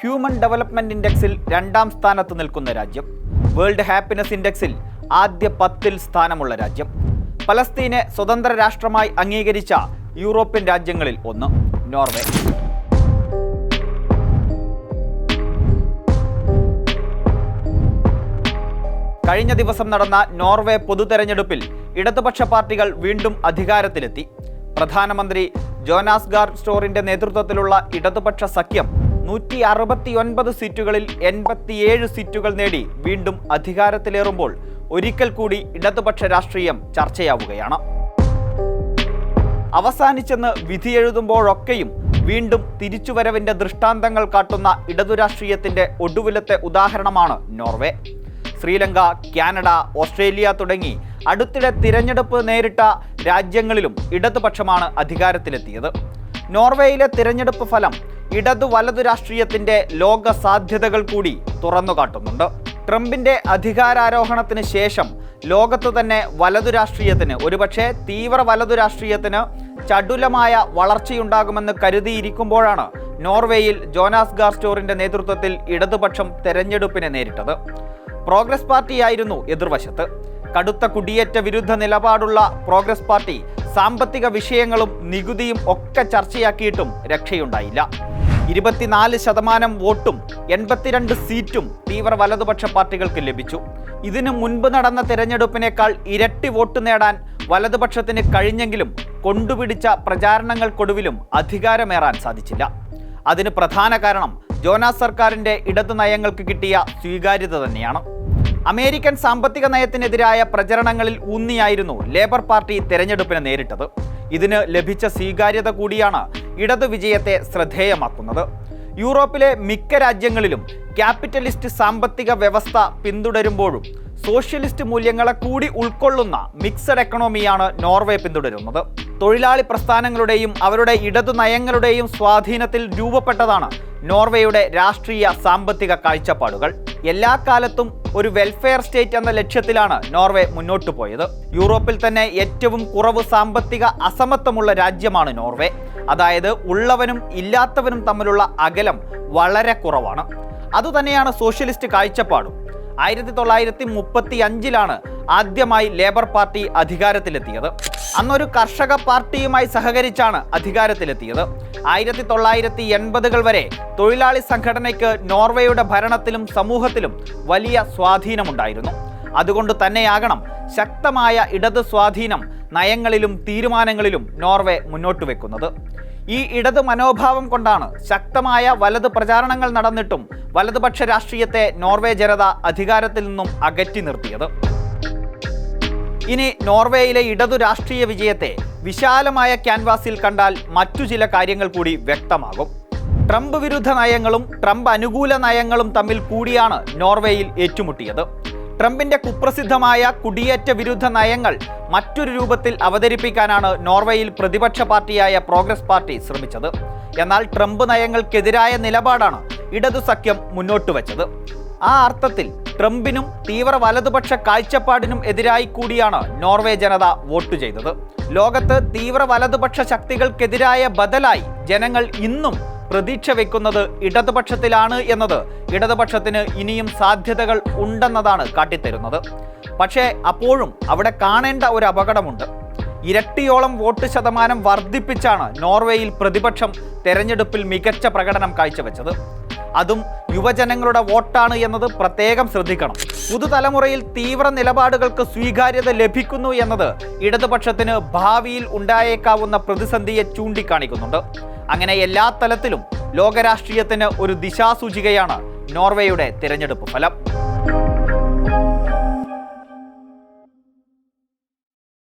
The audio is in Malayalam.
ഹ്യൂമൻ ഡെവലപ്മെന്റ് ഇൻഡെക്സിൽ 2ാം സ്ഥാനത്ത് നിൽക്കുന്ന രാജ്യം. വേൾഡ് ഹാപ്പിനെസ് ഇൻഡെക്സിൽ ആദ്യ 10ൽ സ്ഥാനമുള്ള രാജ്യം. പലസ്തീനെ സ്വതന്ത്ര രാഷ്ട്രമായി അംഗീകരിച്ച യൂറോപ്യൻ രാജ്യങ്ങളിൽ ഒന്ന് നോർവേ. കഴിഞ്ഞ ദിവസം നടന്ന നോർവേ പൊതുതെരഞ്ഞെടുപ്പിൽ ഇടതുപക്ഷ പാർട്ടികൾ വീണ്ടും അധികാരത്തിലെത്തി. പ്രധാനമന്ത്രി ജോനാസ് ഗാർ സ്റ്റോറിന്റെ നേതൃത്വത്തിലുള്ള ഇടതുപക്ഷ സഖ്യം 169 സീറ്റുകളിൽ 87 സീറ്റുകൾ നേടി വീണ്ടും അധികാരത്തിലേറുമ്പോൾ ഒരിക്കൽ കൂടി ഇടതുപക്ഷ രാഷ്ട്രീയം ചർച്ചയാവുകയാണ്. അവസാനിച്ചെന്ന് വിധിയെഴുതുമ്പോഴൊക്കെയും വീണ്ടും തിരിച്ചുവരവിന്റെ ദൃഷ്ടാന്തങ്ങൾ കാട്ടുന്ന ഇടതു രാഷ്ട്രീയത്തിന്റെ ഒടുവിലത്തെ ഉദാഹരണമാണ് നോർവേ. ശ്രീലങ്ക, കാനഡ, ഓസ്ട്രേലിയ തുടങ്ങി അടുത്തിടെ തിരഞ്ഞെടുപ്പ് നേരിട്ട രാജ്യങ്ങളിലും ഇടതുപക്ഷമാണ് അധികാരത്തിലെത്തിയത്. നോർവേയിലെ തിരഞ്ഞെടുപ്പ് ഫലം ഇടതു വലതു രാഷ്ട്രീയത്തിന്റെ ലോക സാധ്യതകൾ കൂടി തുറന്നുകാട്ടുന്നുണ്ട്. ട്രംപിന്റെ അധികാരാരോഹണത്തിന് ശേഷം ലോകത്തു തന്നെ വലതു രാഷ്ട്രീയത്തിന്, ഒരുപക്ഷെ തീവ്ര വലതു രാഷ്ട്രീയത്തിന് ചടുലമായ വളർച്ചയുണ്ടാകുമെന്ന് കരുതിയിരിക്കുമ്പോഴാണ് നോർവേയിൽ ജോനാസ് ഗാർ സ്റ്റോറിന്റെ നേതൃത്വത്തിൽ ഇടതുപക്ഷം തെരഞ്ഞെടുപ്പിനെ നേരിട്ടത്. പ്രോഗ്രസ് പാർട്ടിയായിരുന്നു എതിർവശത്ത്. കടുത്ത കുടിയേറ്റ വിരുദ്ധ നിലപാടുള്ള പ്രോഗ്രസ് പാർട്ടി സാമ്പത്തിക വിഷയങ്ങളും നികുതിയും ഒക്കെ ചർച്ചയാക്കിയിട്ടും രക്ഷയുണ്ടായില്ല. 24% വോട്ടും 82 സീറ്റും തീവ്ര വലതുപക്ഷ പാർട്ടികൾക്ക് ലഭിച്ചു. ഇതിനു മുൻപ് നടന്ന തെരഞ്ഞെടുപ്പിനേക്കാൾ ഇരട്ടി വോട്ട് നേടാൻ വലതുപക്ഷത്തിന് കഴിഞ്ഞെങ്കിലും കൊണ്ടുപിടിച്ച പ്രചാരണങ്ങൾക്കൊടുവിലും അധികാരമേറാൻ സാധിച്ചില്ല. അതിന് പ്രധാന കാരണം ജോനാസ് സർക്കാരിന്റെ ഇടതു നയങ്ങൾക്ക് കിട്ടിയ സ്വീകാര്യത തന്നെയാണ്. അമേരിക്കൻ സാമ്പത്തിക നയത്തിനെതിരായ പ്രചരണങ്ങളിൽ ഊന്നിയായിരുന്നു ലേബർ പാർട്ടി തെരഞ്ഞെടുപ്പിനെ നേരിട്ടത്. ഇതിന് ലഭിച്ച സ്വീകാര്യത കൂടിയാണ് ഇടതു വിജയത്തെ ശ്രദ്ധേയമാക്കുന്നത്. യൂറോപ്പിലെ മിക്ക രാജ്യങ്ങളിലും ക്യാപിറ്റലിസ്റ്റ് സാമ്പത്തിക വ്യവസ്ഥ പിന്തുടരുമ്പോഴും സോഷ്യലിസ്റ്റ് മൂല്യങ്ങളെ കൂടി ഉൾക്കൊള്ളുന്ന മിക്സഡ് എക്കണോമിയാണ് നോർവേ പിന്തുടരുന്നത്. തൊഴിലാളി പ്രസ്ഥാനങ്ങളുടെയും അവരുടെ ഇടതു നയങ്ങളുടെയും സ്വാധീനത്തിൽ രൂപപ്പെട്ടതാണ് നോർവേയുടെ രാഷ്ട്രീയ സാമ്പത്തിക കാഴ്ചപ്പാടുകൾ. എല്ലാ കാലത്തും ഒരു വെൽഫെയർ സ്റ്റേറ്റ് എന്ന ലക്ഷ്യത്തിലാണ് നോർവേ മുന്നോട്ടു പോയത്. യൂറോപ്പിൽ തന്നെ ഏറ്റവും കുറവ് സാമ്പത്തിക അസമത്വമുള്ള രാജ്യമാണ് നോർവേ. അതായത് ഉള്ളവനും ഇല്ലാത്തവനും തമ്മിലുള്ള അകലം വളരെ കുറവാണ്. അതുതന്നെയാണ് സോഷ്യലിസ്റ്റ് കാഴ്ചപ്പാടും. 1935 ആദ്യമായി ലേബർ പാർട്ടി അധികാരത്തിലെത്തിയത്. അന്നൊരു കർഷക പാർട്ടിയുമായി സഹകരിച്ചാണ് അധികാരത്തിലെത്തിയത്. 1980 വരെ തൊഴിലാളി സംഘടനയ്ക്ക് നോർവേയുടെ ഭരണത്തിലും സമൂഹത്തിലും വലിയ സ്വാധീനമുണ്ടായിരുന്നു. അതുകൊണ്ട് തന്നെയാകണം ശക്തമായ ഇടത് സ്വാധീനം നയങ്ങളിലും തീരുമാനങ്ങളിലും നോർവേ മുന്നോട്ട് വെക്കുന്നത്. ഈ ഇടത് മനോഭാവം കൊണ്ടാണ് ശക്തമായ വലത് പ്രചാരണങ്ങൾ നടന്നിട്ടും വലതുപക്ഷ രാഷ്ട്രീയത്തെ നോർവേ ജനത അധികാരത്തിൽ നിന്നും അകറ്റി നിർത്തിയത്. ഇനി നോർവേയിലെ ഇടതു രാഷ്ട്രീയ വിജയത്തെ വിശാലമായ ക്യാൻവാസിൽ കണ്ടാൽ മറ്റു ചില കാര്യങ്ങൾ കൂടി വ്യക്തമാകും. ട്രംപ് വിരുദ്ധ നയങ്ങളും ട്രംപ് അനുകൂല നയങ്ങളും തമ്മിൽ കൂടിയാണ് നോർവേയിൽ ഏറ്റുമുട്ടിയത്. ട്രംപിന്റെ കുപ്രസിദ്ധമായ കുടിയേറ്റ വിരുദ്ധ നയങ്ങൾ മറ്റൊരു രൂപത്തിൽ അവതരിപ്പിക്കാനാണ് നോർവേയിൽ പ്രതിപക്ഷ പാർട്ടിയായ പ്രോഗ്രസ് പാർട്ടി ശ്രമിച്ചത്. എന്നാൽ ട്രംപ് നയങ്ങൾക്കെതിരായ നിലപാടാണ് ഇടതു സഖ്യം മുന്നോട്ട് വെച്ചത്. ആ അർത്ഥത്തിൽ ട്രംപിനും തീവ്ര വലതുപക്ഷ കാഴ്ചപ്പാടിനും എതിരായി കൂടിയാണ് നോർവേ ജനത വോട്ട് ചെയ്തത്. ലോകത്ത് തീവ്ര വലതുപക്ഷ ശക്തികൾക്കെതിരായ ബദലായി ജനങ്ങൾ ഇന്നും പ്രതീക്ഷ വെക്കുന്നത് ഇടതുപക്ഷത്തിലാണ് എന്നത് ഇടതുപക്ഷത്തിന് ഇനിയും സാധ്യതകൾ ഉണ്ടെന്നതാണ് കാട്ടിത്തരുന്നത്. പക്ഷേ അപ്പോഴും അവിടെ കാണേണ്ട ഒരു അപകടമുണ്ട്. ഇരട്ടിയോളം വോട്ട് ശതമാനം വർദ്ധിപ്പിച്ചാണ് നോർവേയിൽ പ്രതിപക്ഷം തെരഞ്ഞെടുപ്പിൽ മികച്ച പ്രകടനം കാഴ്ചവെച്ചത്. അതും യുവജനങ്ങളുടെ വോട്ടാണ് എന്നത് പ്രത്യേകം ശ്രദ്ധിക്കണം. പുതുതലമുറയിൽ തീവ്ര നിലപാടുകൾക്ക് സ്വീകാര്യത ലഭിക്കുന്നു എന്നത് ഇടതുപക്ഷത്തിന് ഭാവിയിൽ ഉണ്ടായേക്കാവുന്ന പ്രതിസന്ധിയെ ചൂണ്ടിക്കാണിക്കുന്നുണ്ട്. അങ്ങനെ എല്ലാ തലത്തിലും ലോകരാഷ്ട്രീയത്തിന് ഒരു ദിശാസൂചികയാണ് നോർവേയുടെ തിരഞ്ഞെടുപ്പ് ഫലം.